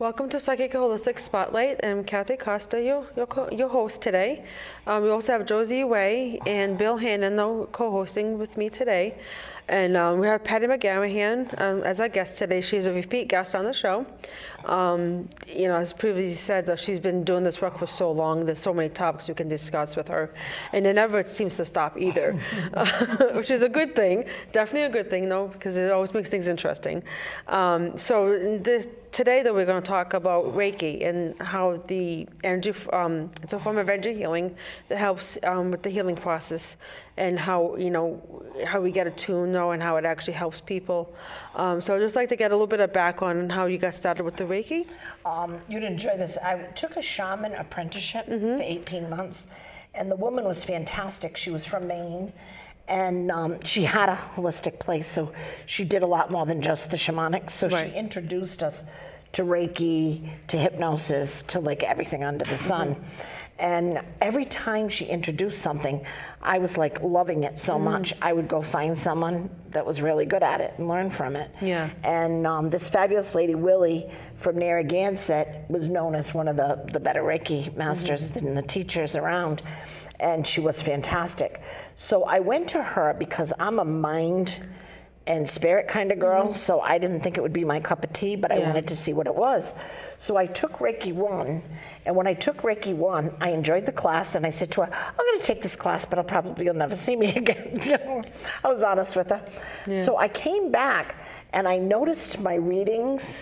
Welcome to Psychic Holistic Spotlight. I'm Kathy Costa, your host today. We also have Josie Way and Bill Hannon co-hosting with me today. And we have Patti McGarrahan as our guest today. She's a repeat guest on the show. As previously said, she's been doing this work for so long. There's so many topics we can discuss with her. And it never seems to stop either, which is a good thing. Definitely a good thing, though, because it always makes things interesting. Today, though, we're going to talk about Reiki and how the energy, it's a form of energy healing that helps with the healing process, and how we get attuned, and how it actually helps people. So I'd just like to get a little bit of background on how you got started with the Reiki. You'd enjoy this. I took a shaman apprenticeship for 18 months, and the woman was fantastic. She was from Maine. And she had a holistic place, so she did a lot more than just the shamanic. So She introduced us to Reiki, to hypnosis, to like everything under the sun. And every time she introduced something, I was like loving it so much. I would go find someone that was really good at it and learn from it. Yeah. And this fabulous lady, Willie, from Narragansett, was known as one of the better Reiki masters and the teachers around. And she was fantastic. So I went to her because I'm a mind and spirit kind of girl, so I didn't think it would be my cup of tea, but I wanted to see what it was. So I took Reiki 1, and when I took Reiki 1, I enjoyed the class, and I said to her, I'm going to take this class, but you'll never see me again. I was honest with her. Yeah. So I came back, and I noticed my readings,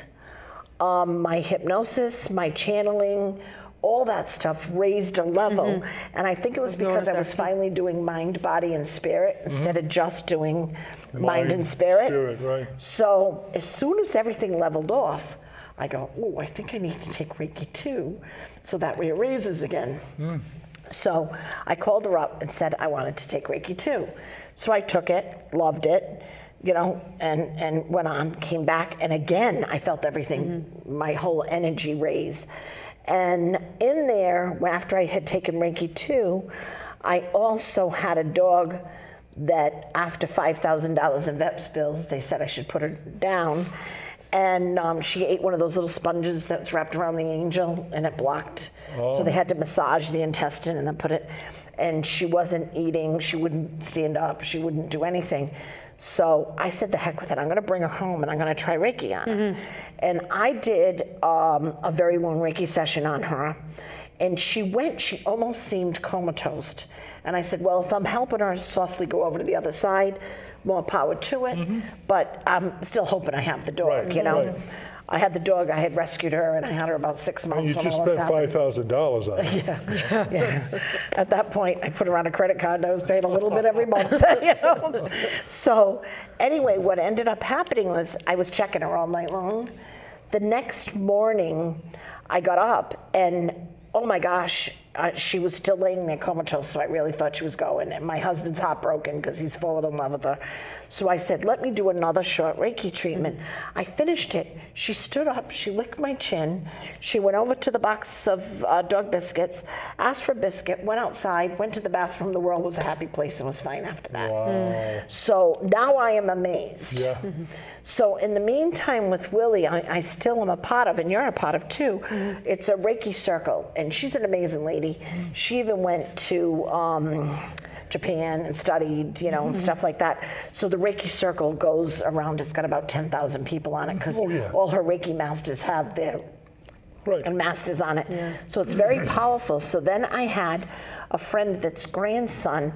my hypnosis, my channeling, all that stuff raised a level. And I think it was because I was finally doing mind, body, and spirit instead of just doing mind and spirit. Right. So as soon as everything leveled off, I go, oh, I think I need to take Reiki 2, so that way it raises again. So I called her up and said I wanted to take Reiki 2. So I took it, loved it, and went on, came back, and again, I felt everything, my whole energy raise. And in there, after I had taken Reiki 2, I also had a dog that after $5,000 in VEPS bills, they said I should put her down. And she ate one of those little sponges that's wrapped around the angel, and it blocked. Oh. So they had to massage the intestine and then put it, and she wasn't eating, she wouldn't stand up, she wouldn't do anything. So I said, the heck with it, I'm gonna bring her home and I'm gonna try Reiki on her. And I did a very long Reiki session on her, and she almost seemed comatose. And I said, well, if I'm helping her softly go over to the other side, more power to it, but I'm still hoping I have the dog, Right. I had the dog, I had rescued her, and I had her about 6 months. And you just spent $5,000 on it. Yeah. At that point, I put her on a credit card, and I was paying a little bit every month, So anyway, what ended up happening was I was checking her all night long. The next morning, I got up, and oh my gosh, she was still laying there comatose, so I really thought she was going. And my husband's heartbroken because he's fallen in love with her. So I said, let me do another short Reiki treatment. I finished it. She stood up, she licked my chin. She went over to the box of dog biscuits, asked for a biscuit, went outside, went to the bathroom. The world was a happy place and was fine after that. Wow. So now I am amazed. Yeah. So in the meantime with Willie, I still am a part of, and you're a part of too, it's a Reiki circle, and she's an amazing lady. She even went to Japan and studied, and stuff like that. So the Reiki circle goes around, it's got about 10,000 people on it, because all her Reiki masters have their masters on it. Yeah. So it's very powerful. So then I had a friend that's grandson,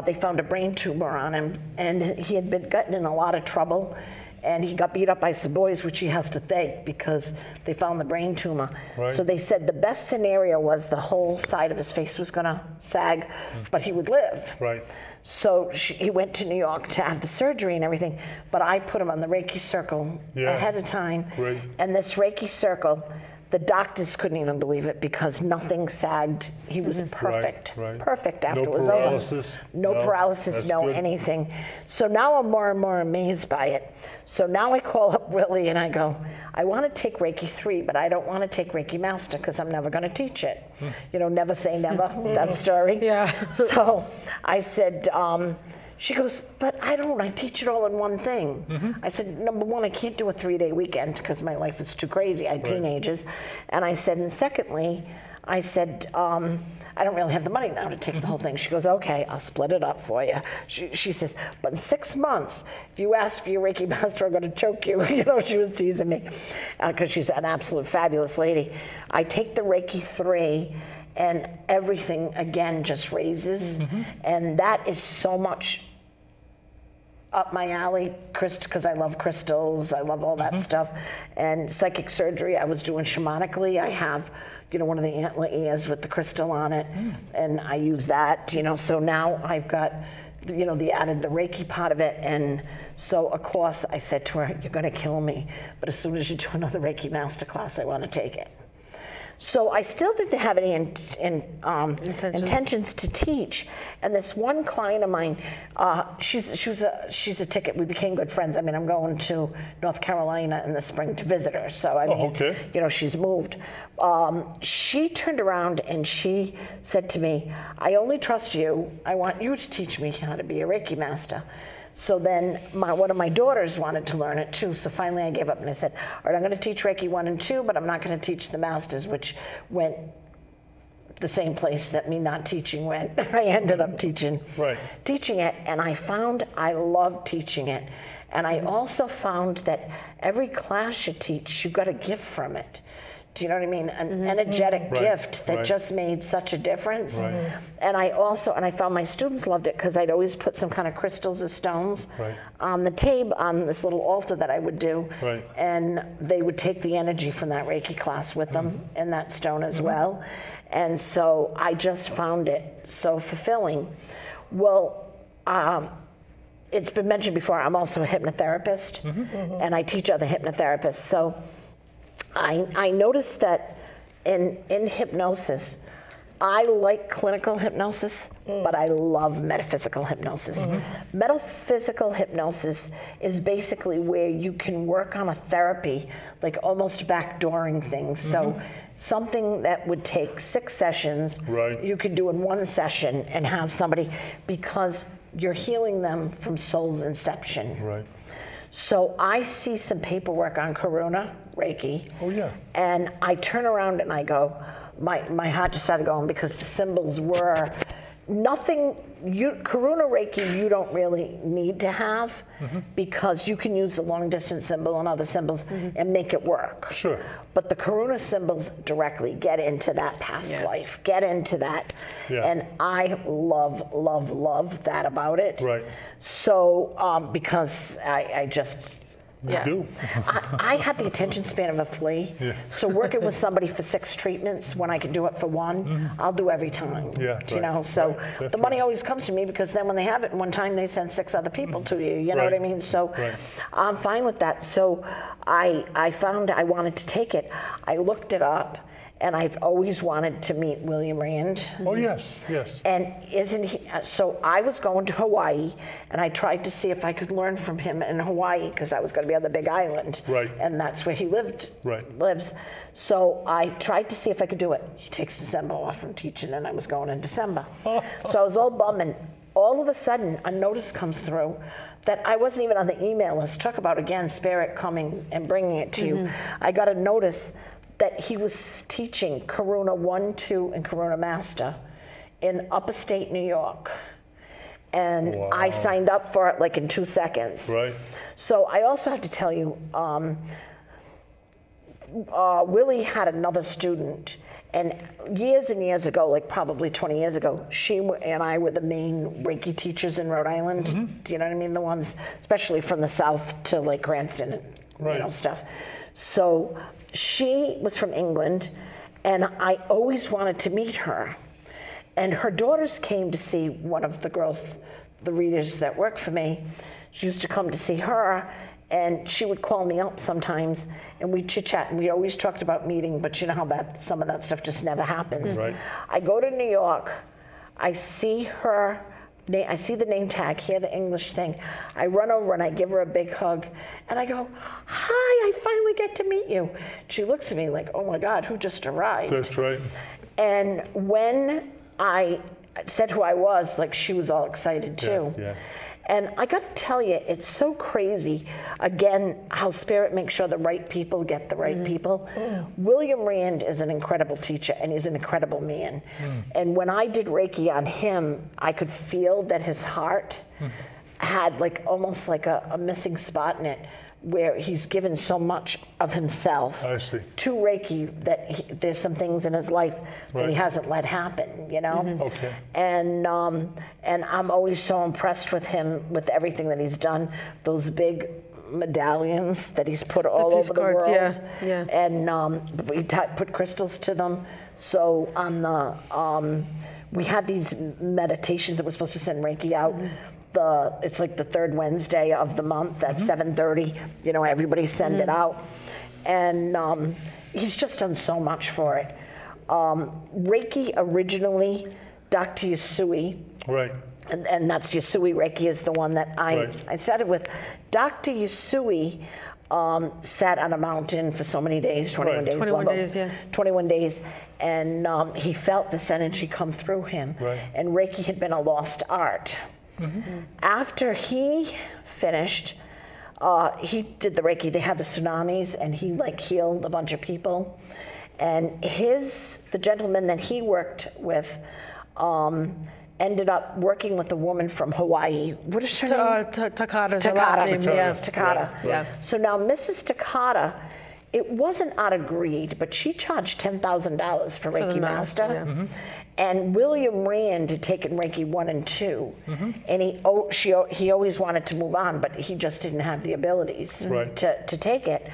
they found a brain tumor on him, and he had been gotten in a lot of trouble, and he got beat up by some boys, which he has to thank because they found the brain tumor. Right. So they said the best scenario was the whole side of his face was gonna sag, but he would live. Right. So he went to New York to have the surgery and everything, but I put him on the Reiki circle ahead of time. Great. And this Reiki circle, the doctors couldn't even believe it because nothing sagged. He was perfect, perfect after it was over. No paralysis, no anything. So now I'm more and more amazed by it. So now I call up Willie and I go, I want to take Reiki 3, but I don't want to take Reiki Master because I'm never going to teach it. Never say never, that story. Yeah. So I said, She goes, but I don't. I teach it all in one thing. I said, number one, I can't do a 3-day weekend because my life is too crazy. I had teenagers. And I said, and secondly, I said, I don't really have the money now to take the whole thing. She goes, okay, I'll split it up for you. She says, but in 6 months, if you ask for your Reiki master, I'm going to choke you. You know, she was teasing me because she's an absolute fabulous lady. I take the Reiki 3 and everything again just raises. And that is so much up my alley, because I love crystals, I love all that stuff. And psychic surgery, I was doing shamanically. I have, you know, one of the antler ears with the crystal on it, and I use that, you know, so now I've got, you know, the Reiki part of it. And so of course I said to her, you're gonna kill me, but as soon as you do another Reiki masterclass, I wanna take it. So I still didn't have any intentions to teach. And this one client of mine, she's a ticket. We became good friends. I mean, I'm going to North Carolina in the spring to visit her. So I mean, you know, she's moved. She turned around and she said to me, I only trust you. I want you to teach me how to be a Reiki master. So then one of my daughters wanted to learn it too. So finally I gave up and I said, all right, I'm going to teach Reiki 1 and 2, but I'm not going to teach the masters, which went the same place that me not teaching went. I ended up teaching it, and I found I loved teaching it. And I also found that every class you teach, you got a gift from it. Do you know what I mean? An energetic gift that just made such a difference. And I found my students loved it because I'd always put some kind of crystals or stones on the table, on this little altar that I would do. And they would take the energy from that Reiki class with them and that stone as well. And so I just found it so fulfilling. Well, it's been mentioned before, I'm also a hypnotherapist, and I teach other hypnotherapists. So I noticed that in hypnosis, I like clinical hypnosis, but I love metaphysical hypnosis. Metaphysical hypnosis is basically where you can work on a therapy, like almost backdooring things. So something that would take 6 sessions, you could do in 1 session and have somebody, because you're healing them from soul's inception. So I see some paperwork on Karuna Reiki. And I turn around and I go, my heart just started going, because the symbols were nothing. Karuna Reiki you don't really need to have, because you can use the long distance symbol and other symbols and make it work. But the Karuna symbols directly get into that past life, get into that. And I love that about it. So because I just, I have the attention span of a flea. So working with somebody for 6 treatments when I can do it for 1, I'll do every time. You know, so the money always comes to me, because then when they have it in one time, they send 6 other people to you. You know what I mean? So I'm fine with that. So I found I wanted to take it. I looked it up. And I've always wanted to meet William Rand. And isn't he, so I was going to Hawaii, and I tried to see if I could learn from him in Hawaii, because I was going to be on the Big Island. And that's where he lives. So I tried to see if I could do it. He takes December off from teaching, and I was going in December. So I was all bummed, and all of a sudden a notice comes through that I wasn't even on the email list. Talk about, again, spirit coming and bringing it to you. I got a notice that he was teaching Karuna 1, 2, and Karuna Master in upstate New York. And I signed up for it like in 2 seconds. So I also have to tell you, Willie had another student, and years and years ago, like probably 20 years ago, she and I were the main Reiki teachers in Rhode Island. Do you know what I mean? The ones, especially from the south to like Cranston and you know, stuff. So she was from England, and I always wanted to meet her. And her daughters came to see one of the girls, the readers that work for me. She used to come to see her, and she would call me up sometimes, and we'd chit-chat, and we always talked about meeting, but you know how some of that stuff just never happens. I go to New York, I see her, I see the name tag, hear the English thing. I run over and I give her a big hug, and I go, hi, I finally get to meet you. She looks at me like, oh my God, who just arrived? That's right. And when I said who I was, like she was all excited too. Yeah. And I got to tell you, it's so crazy, again, how Spirit makes sure the right people get the right people. William Rand is an incredible teacher, and he's an incredible man. And when I did Reiki on him, I could feel that his heart had like almost like a missing spot in it, where he's given so much of himself I see. to Reiki that there's some things in his life that he Right. hasn't let happen, you know? Okay. And I'm always so impressed with him, with everything that he's done. Those big medallions that he's put all peace over the cards, world. yeah. And we put crystals to them. So on the, we had these meditations that we're supposed to send Reiki out. It's like the third Wednesday of the month at 7:30. You know, everybody send it out. And he's just done so much for it. Reiki originally, Dr. Yasui, Right. and that's Yasui Reiki is the one that Right. I started with. Dr. Yasui sat on a mountain for so many days, 21 Right. days. 21 blah, blah, days, yeah. 21 days. And he felt this energy come through him. Right. And Reiki had been a lost art. After he finished, he did the Reiki. They had the tsunamis, and he like healed a bunch of people. And the gentleman that he worked with, ended up working with a woman from Hawaii. What is her name? Takata's her last name. Yeah. Mrs. Takata. Yeah. So now Mrs. Takata, it wasn't out of greed, but she charged $10,000 for Reiki the Master. master, And William Rand had taken Reiki 1 and 2, and he always wanted to move on, but he just didn't have the abilities Right. to take it.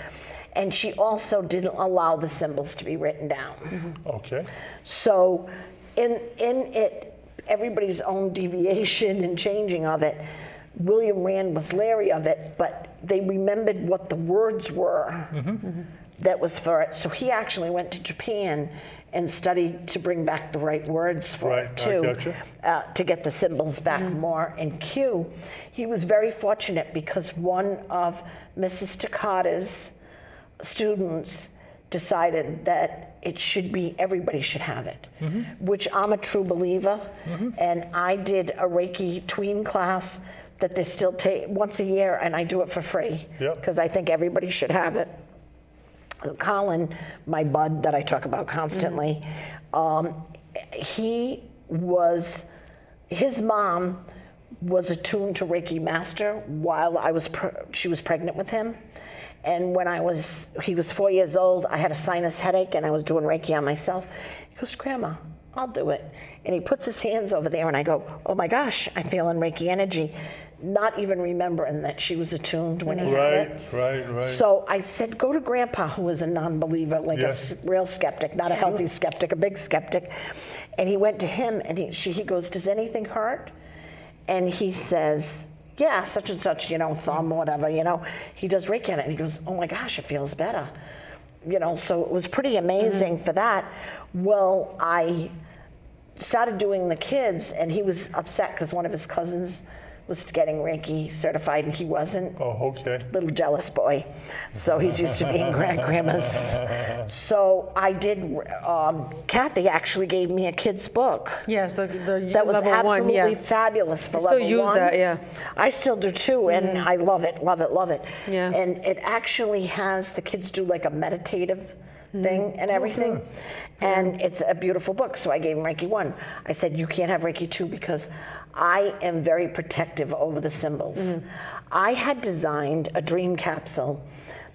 And she also didn't allow the symbols to be written down. Okay. So in it, everybody's own deviation and changing of it, William Rand was leery of it, but they remembered what the words were that was for it. So he actually went to Japan and studied to bring back the right words for Right, it I too, gotcha. to get the symbols back more in Q. He was very fortunate because one of Mrs. Takata's students decided that it should be, everybody should have it, which I'm a true believer. And I did a Reiki tween class that they still take once a year, and I do it for free Yep. because I think everybody should have it. Colin, my bud that I talk about constantly, his mom was attuned to Reiki Master while she was pregnant with him. And when he was 4 years old, I had a sinus headache and I was doing Reiki on myself. He goes, Grandma, I'll do it. And he puts his hands over there and I go, oh my gosh, I'm feeling Reiki energy. Not even remembering that she was attuned when he had it. Right. So I said, go to Grandpa, who was a non-believer, like Yes. a real skeptic, not a healthy skeptic, a big skeptic. And he went to him and he goes, does anything hurt? And he says, yeah, such and such, thumb or whatever, He does Reiki on it and he goes, oh my gosh, it feels better. So it was pretty amazing for that. Well, I started doing the kids and he was upset because one of his cousins was getting Reiki certified and he wasn't. Oh, okay. Little jealous boy. So he's used to being grandmas. So I did, Kathy actually gave me a kid's book. Yes, the That was level one, absolutely yeah. fabulous for I level still use one. that, yeah. I still do too, and I love it, love it, love it. Yeah. And it actually has the kids do like a meditative thing and everything. And it's a beautiful book. So I gave him Reiki 1. I said, you can't have Reiki 2 because I am very protective over the symbols. I had designed a dream capsule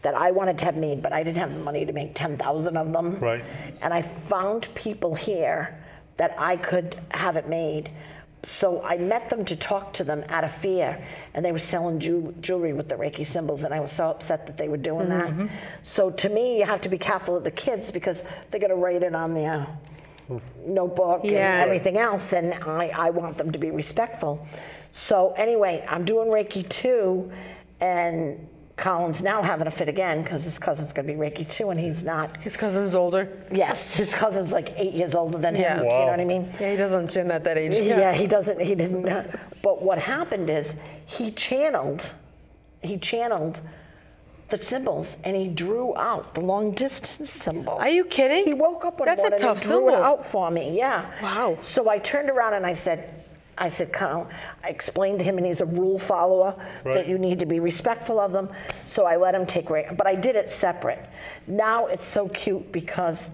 that I wanted to have made, but I didn't have the money to make 10,000 of them. Right. And I found people here that I could have it made. So I met them to talk to them at a fair, and they were selling jewelry with the Reiki symbols, and I was so upset that they were doing that. So to me, you have to be careful of the kids because they're going to write it on their notebook and everything else, and I want them to be respectful. So anyway, I'm doing Reiki 2, and Colin's now having a fit again because his cousin's going to be Reiki 2 and he's not. His cousin's older. Yes, his cousin's like 8 years older than him. Yeah. You know what I mean? Yeah, he doesn't understand at that age. Yeah, he didn't. But what happened is he channeled the symbols and he drew out the long distance symbol. Are you kidding? He woke up one That's morning a tough and drew it symbol. out for me. Yeah. Wow. So I turned around and I said, Carl, I explained to him, and he's a rule follower, Right. that you need to be respectful of them. So I let him take Reiki, but I did it separate. Now it's so cute because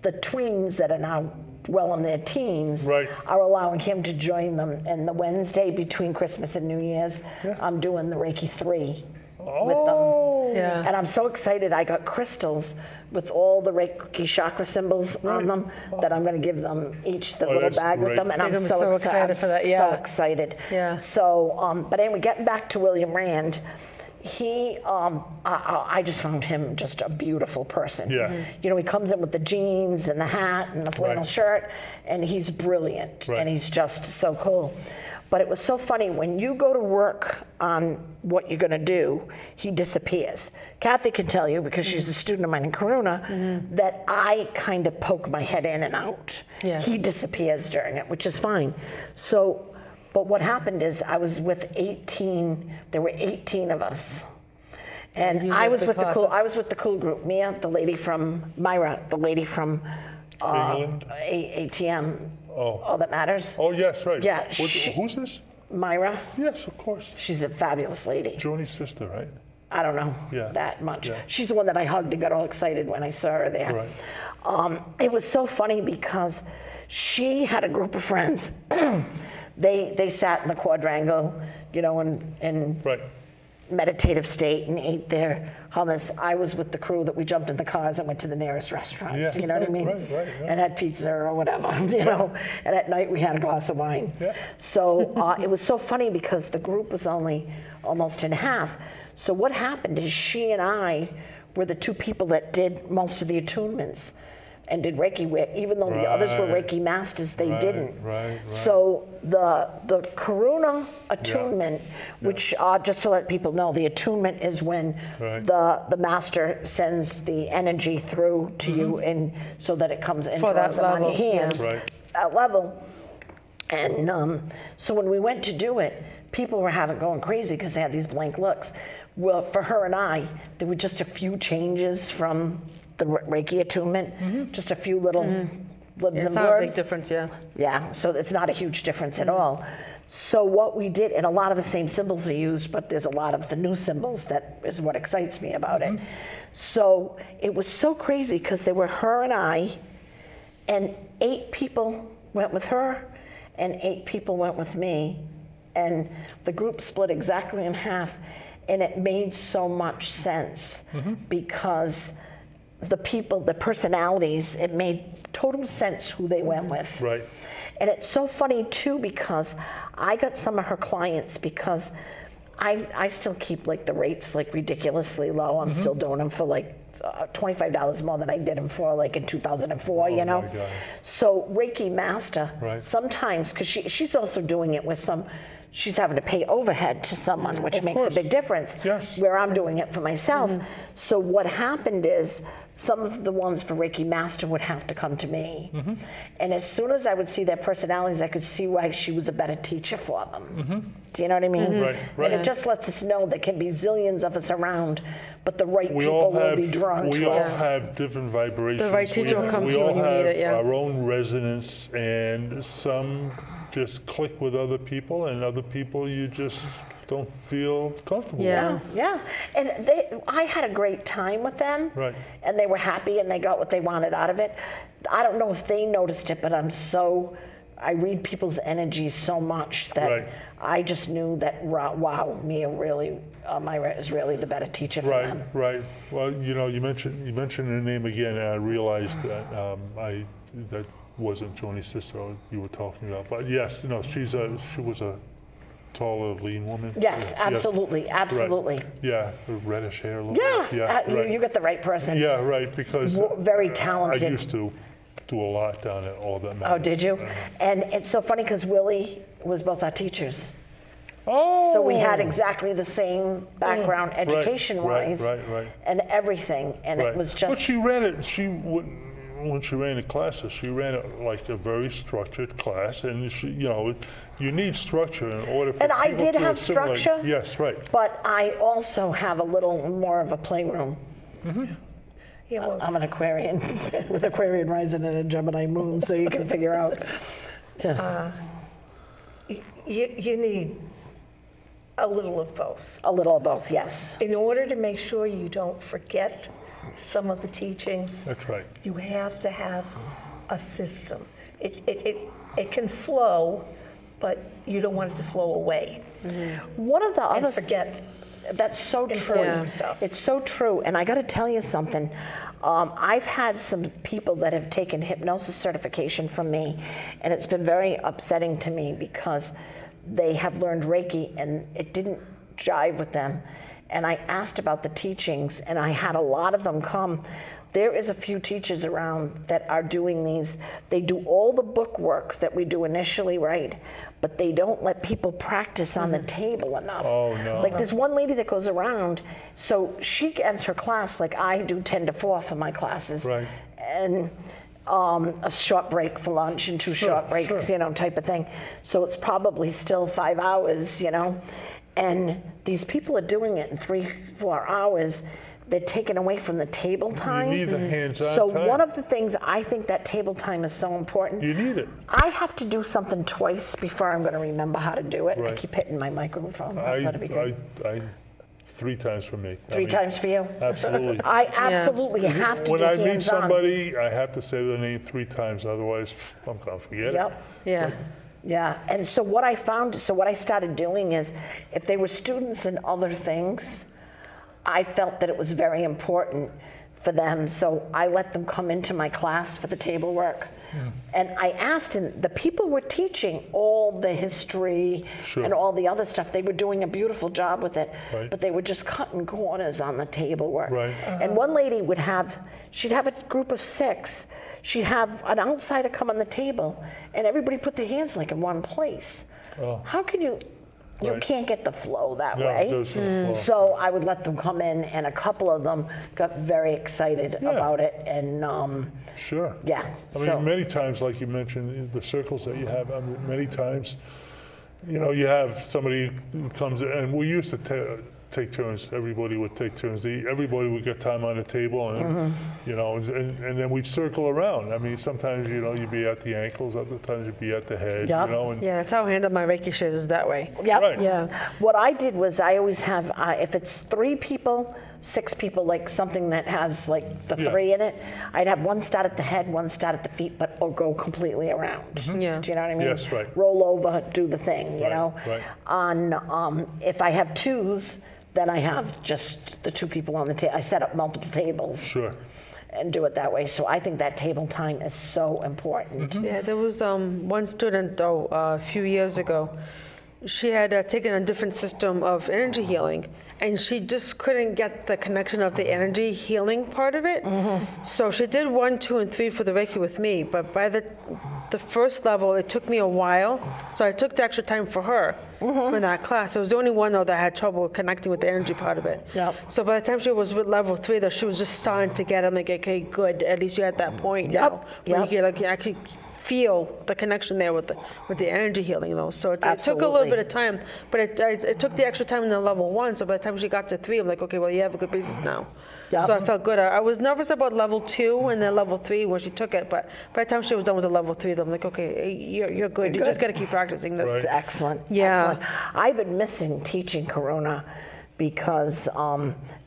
the tweens that are now well in their teens Right. are allowing him to join them. And the Wednesday between Christmas and New Year's, I'm doing the Reiki 3 with them. Oh. Yeah. And I'm so excited. I got crystals with all the Reiki chakra symbols on them that I'm going to give them each the little that's bag with great. them. And I'm I'm so, so excited for that, yeah. So excited. Yeah. So, but anyway, getting back to William Rand, he, I just found him just a beautiful person. Yeah. Mhm. You know, he comes in with the jeans and the hat and the flannel Right. shirt, and he's brilliant, Right. and he's just so cool. But it was so funny, when you go to work on what you're gonna do, he disappears. Kathy can tell you, because she's a student of mine in Corona, that I kind of poke my head in and out. Yeah. He disappears during it, which is fine. So, but what happened is I was with 18, there were 18 of us. And you I did was the with the cool, classes. I was with the cool group. Mia, the lady from Myra, the lady from England? ATM, Oh. All That Matters. Oh, yes, right. Yeah, Who's this? Myra, Yes, of course. she's a fabulous lady. Joni's sister, right? I don't know Yeah. that much. Yeah. She's the one that I hugged and got all excited when I saw her there. Right. It was so funny because she had a group of friends. They sat in the quadrangle, you know, in Right. meditative state and ate their hummus. I was with the crew that we jumped in the cars and went to the nearest restaurant. Yeah. You know what I mean? Right, yeah. And had pizza or whatever, you know. And at night we had a glass of wine. Yeah. So it was so funny because the group was only almost in half. So what happened is she and I were the two people that did most of the attunements and did Reiki, where even though the others were Right. Reiki masters, they Right, didn't. right. So the Karuna attunement, which just to let people know, the attunement is when Right. the master sends the energy through to you, and so that it comes and For that draws them on your level, yeah. hands Right. at level. And so when we went to do it, people were going crazy because they had these blank looks. Well, for her and I, there were just a few changes from the Reiki attunement, just a few little libs It's and not a big blurbs. difference, yeah. Yeah, so it's not a huge difference at all. So what we did, and a lot of the same symbols are used, but there's a lot of the new symbols that is what excites me about it. So it was so crazy because they were her and I, and 8 people went with her, and 8 people went with me, and the group split exactly in half, and it made so much sense because the people, the personalities, it made total sense who they went with. Right. And it's so funny too because I got some of her clients because I still keep like the rates like ridiculously low. I'm still doing them for like $25 more than I did them for like in 2004, you know? my God. So Reiki Master, Right. sometimes, because she's also doing it with she's having to pay overhead to someone, which Of makes a course. big difference. Yes. Where I'm doing it for myself. So what happened is some of the ones for Reiki Master would have to come to me. And as soon as I would see their personalities, I could see why she was a better teacher for them. Do you know what I mean? Right, right. And it just lets us know there can be zillions of us around, but the right We people all will be have drawn we to all us. have different vibrations. The right teacher will come we to you all when you have need it, yeah. our own resonance, and some just click with other people, and other people you just don't feel comfortable Yeah. with. Yeah, and I had a great time with them, Right. and they were happy and they got what they wanted out of it. I don't know if they noticed it, but I read people's energies so much that Right. I just knew that, wow, Myra is really the better teacher for Right, them. right. Well, you know, you mentioned her name again, and I realized that that wasn't Joni's sister you were talking about. But yes, no, she was a taller, lean woman. Yes, absolutely, Right. absolutely. Yeah, reddish hair a little Yeah, bit. Yeah, right. you got the right person. Yeah, right, because Very I talented. used to do a lot down at All That Matters. Oh, did you? And it's so funny because Willie was both our teachers. Oh! So we had exactly the same background education-wise right. and everything, and Right. it was But just, she read it. She would. when she ran the classes, she ran it like a very structured class, and she, you need structure in order for And I people did to have assimilate. structure. Yes, right. But I also have a little more of a playroom. Yeah, well, I'm an Aquarian with Aquarian rising and a Gemini moon, so you can figure out. Yeah. you need a little of both. A little of both, yes. In order to make sure you don't forget some of the teachings, That's right. you have to have a system. It can flow, but you don't want it to flow away One of the other and forget. That's so true. Important stuff. It's so true. And I got to tell you something. I've had some people that have taken hypnosis certification from me, and it's been very upsetting to me because they have learned Reiki and it didn't jive with them. And I asked about the teachings, and I had a lot of them come. There is a few teachers around that are doing these. They do all the book work that we do initially, right? But they don't let people practice on the table enough. Oh, no. Like there's one lady that goes around, so she ends her class like I do 10 to 4 for my classes. Right. And a short break for lunch and two short breaks, sure. Type of thing. So it's probably still 5 hours, And these people are doing it in 3-4 hours. They're taken away from the table time. You need the hands-on So time. one of the things I think that table time is so important. You need it. I have to do something twice before I'm going to remember how to do it. I Right. keep hitting my microphone. That's ought to be good. I 3 times for me. Three times for you? Absolutely. I absolutely have to When do I meet hands-on. somebody, I have to say their name 3 times, otherwise I'm going to forget it. Yep. Yeah. Yeah, and so what I started doing is, if they were students in other things, I felt that it was very important for them, so I let them come into my class for the table work. And I asked, and the people were teaching all the history Sure. and all the other stuff. They were doing a beautiful job with it, Right. but they were just cutting corners on the table work. Right. And one lady she'd have a group of 6. She'd have an outsider come on the table, and everybody put their hands like in one place. Oh. How can you Right. can't get the flow that No, way. there's no flow. So I would let them come in, and a couple of them got very excited Yeah. about it. And Sure. yeah, I mean, so many times, like you mentioned, the circles that you have, many times, you have somebody who comes in, and we used to take turns. Everybody would take turns. Everybody would get time on the table, and and then we'd circle around. I mean, sometimes you'd be at the ankles, other times you'd be at the head. Yep. And Yeah, that's how I handle my Reiki shares is that way. yep. Right. Yeah. What I did was I always have, if it's 3 people, 6 people, like something that has like the Yeah. 3 in it, I'd have one start at the head, one start at the feet, but or go completely around. Yeah. Do you know what I mean? Yes, right. Roll over, do the thing, Right, know? right. On, if I have 2s, then I have just the 2 people on the table. I set up multiple tables. Sure. And do it that way. So I think that table time is so important. Yeah, there was one student though a few years ago. She had taken a different system of energy healing, and she just couldn't get the connection of the energy healing part of it. So she did 1, 2, and 3 for the Reiki with me, but by the first level, it took me a while. So I took the extra time for her for that class. It was the only one though that had trouble connecting with the energy part of it. Yep. So by the time she was with level 3, though, she was just starting to get it. I'm like, okay, good. At least you're at that point now where Yep. you can actually feel the connection there with the energy healing though. So it took a little Absolutely. bit of time, but it took the extra time in the level 1. So by the time she got to 3, I'm like, okay, well, you have a good basis now. Yep. So I felt good. I was nervous about level 2 and then level 3 when she took it, but by the time she was done with the level 3, I'm like, okay, you're good. You just got to keep practicing this. It's excellent. Yeah. Excellent. I've been missing teaching Corona because,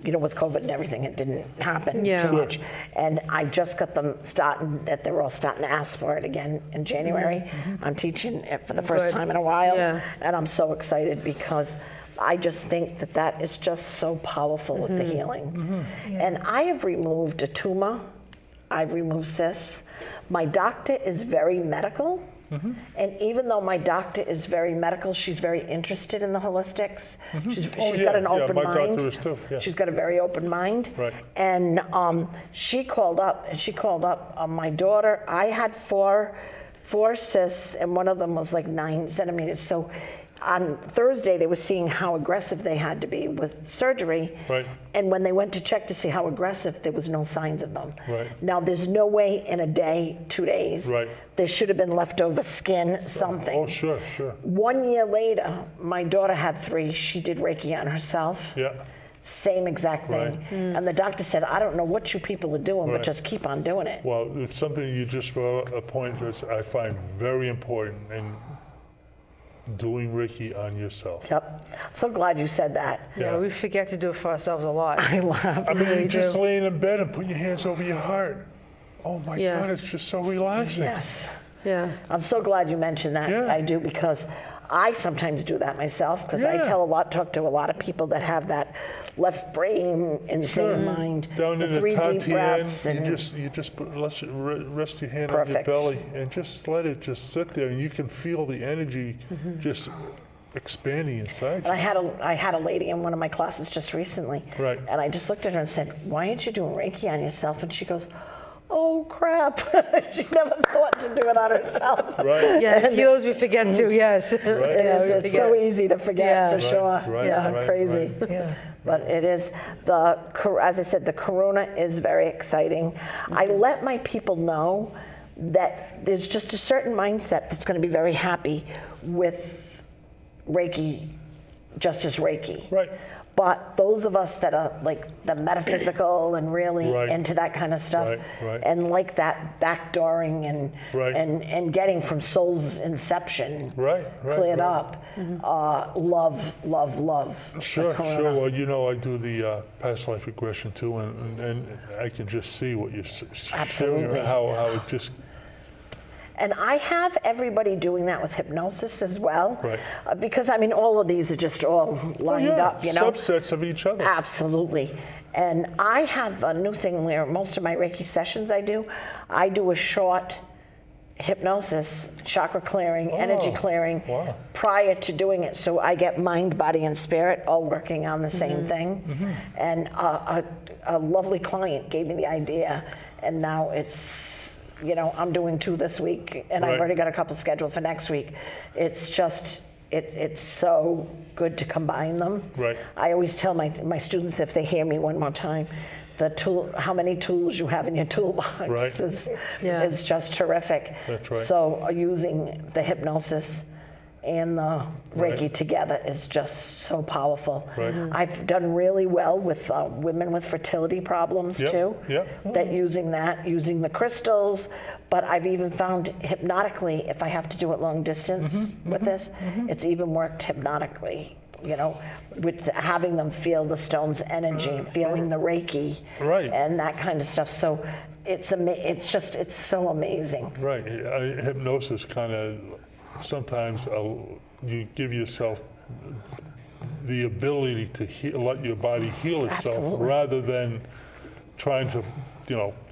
with COVID and everything, it didn't happen Yeah. too much. And I just got them that they're all starting to ask for it again in January. I'm teaching it for the first Good. time in a while. Yeah. And I'm so excited because I just think that is just so powerful with the healing. And I have removed a tumor. I've removed cysts. My doctor is very medical. And even though my doctor is very medical, she's very interested in the holistics. She's got an open my mind. doctor is too. Yeah. She's got a very open mind. Right. And she called up, my daughter. I had four cysts, and one of them was like 9 centimeters. So on Thursday, they were seeing how aggressive they had to be with surgery. Right. And when they went to check to see how aggressive, there was no signs of them. Right. Now, there's no way in a day, 2 days, Right. there should have been leftover skin, something. Oh, sure. 1 year later, my daughter had 3. She did Reiki on herself. Yeah. Same exact thing. Right. And the doctor said, I don't know what you people are doing, but Right. just keep on doing it. Well, it's something you just brought up, a point that I find very important in doing Reiki on yourself. Yep. So glad you said that. Yeah, we forget to do it for ourselves a lot. I love I mean, really you just do. laying in bed and put your hands over your heart. Oh my Yeah. God, it's just so relaxing. Yes. Yeah. I'm so glad you mentioned that. Yeah. I do, because I sometimes do that myself, because I Yeah. talk to a lot of people that have that left brain, insane mind. Down in the 3 deep breaths Tatian, and you just rest your hand on Perfect. your belly and just let it just sit there, and you can feel the energy just expanding inside And you. I had a lady in one of my classes just recently, Right. and I just looked at her and said, "Why aren't you doing Reiki on yourself?" And she goes, "Oh crap!" She never thought to do it on herself. Right. Yes, healers we forget too, yes. It Yeah, we is. It's so forget. easy to forget, Yeah. for Right, sure. right, Yeah, right, crazy. right. Yeah. But it is as I said, the corona is very exciting. I let my people know that there's just a certain mindset that's going to be very happy with Reiki, just as Reiki. Right. But those of us that are like the metaphysical and really Right. into that kind of stuff, Right. and like that backdooring and Right. and getting from soul's inception Right. cleared right. up, love. Sure, the corona. sure. Well, you know, I do the past life regression too, and I can just see what you're sharing, Absolutely. how it just, And I have everybody doing that with hypnosis as well. Right. Because, I mean, all of these are just all lined up, you know? subsets of each other. Absolutely. And I have a new thing where most of my Reiki sessions I do a short hypnosis, chakra clearing, energy clearing, wow. prior to doing it. So I get mind, body, and spirit all working on the same thing. And a lovely client gave me the idea, and now it's, you know, I'm doing 2 this week, and I've Right. already got a couple scheduled for next week. It's just, it's so good to combine them. Right. I always tell my students, if they hear me one more time, how many tools you have in your toolbox Right. is just terrific. That's right. So using the hypnosis and the Reiki Right. together is just so powerful. Right. I've done really well with women with fertility problems Yep, too. yep. That using the crystals, but I've even found hypnotically, if I have to do it long distance with this, it's even worked hypnonically. You know, with having them feel the stone's energy, feeling the Reiki, Right. and that kind of stuff. So it's so amazing. Right. Hypnosis kind of, sometimes you give yourself the ability to let your body heal itself. Absolutely. Rather than trying to,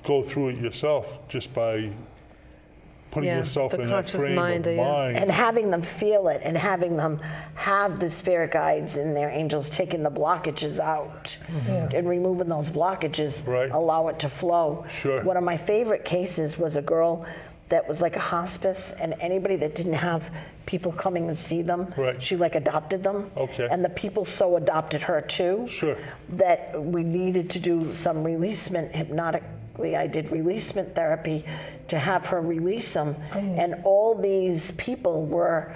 go through it yourself just by putting Yeah, yourself the in that conscious frame mind, of yeah. mind. And having them feel it, and having them have the spirit guides and their angels taking the blockages out and removing those blockages, Right. allow it to flow. Sure. One of my favorite cases was a girl that was like a hospice, and anybody that didn't have people coming and see them, Right. she like adopted them. Okay. And the people so adopted her too. Sure. That we needed to do some releasement hypnotically. I did releasement therapy to have her release them. And all these people were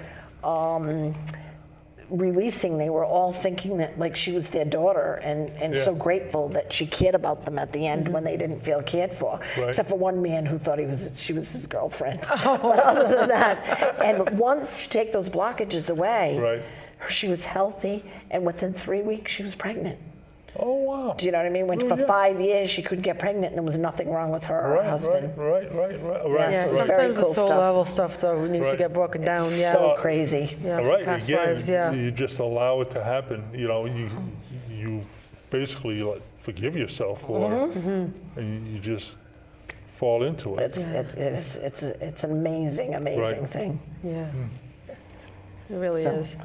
releasing. They were all thinking that like she was their daughter, and Yeah. so grateful that she cared about them at the end when they didn't feel cared for. Right. Except for one man who thought she was his girlfriend. But other than that, and once you take those blockages away, Right. she was healthy, and within 3 weeks she was pregnant. Oh, wow. Do you know what I mean? When Oh, for yeah. 5 years she couldn't get pregnant, and there was nothing wrong with her or her Right, husband. right. Yeah, Right. sometimes the cool soul stuff. level stuff though needs to Right. get broken down. Yeah. So crazy. Yeah, All from right, past again, lives. Yeah. you just allow it to happen. You basically like forgive yourself for it, and you just fall into it. It's an amazing Right. thing. Yeah. It really So- is.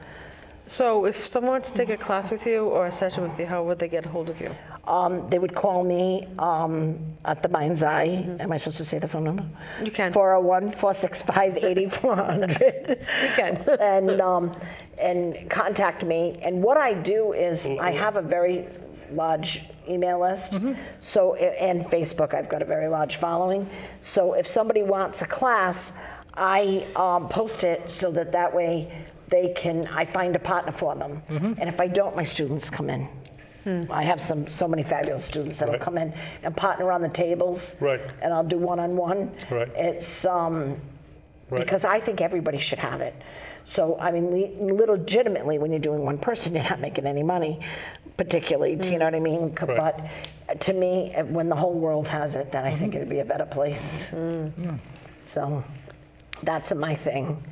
So if someone wants to take a class with you or a session with you, how would they get a hold of you? they would call me at the Mind's Eye. Am I supposed to say the phone number? You can. 401-465-8400. You can. And contact me. And what I do is I have a very large email list. So, and Facebook, I've got a very large following. So if somebody wants a class, I post it so that way I find a partner for them. And if I don't, my students come in. I have so many fabulous students that will come in and partner on the tables. Right. And I'll do one-on-one. Right. It's because I think everybody should have it. So, I mean, legitimately, when you're doing one person, you're not making any money, particularly, do you know what I mean? Right. But to me, when the whole world has it, then I think it'd be a better place. So that's my thing.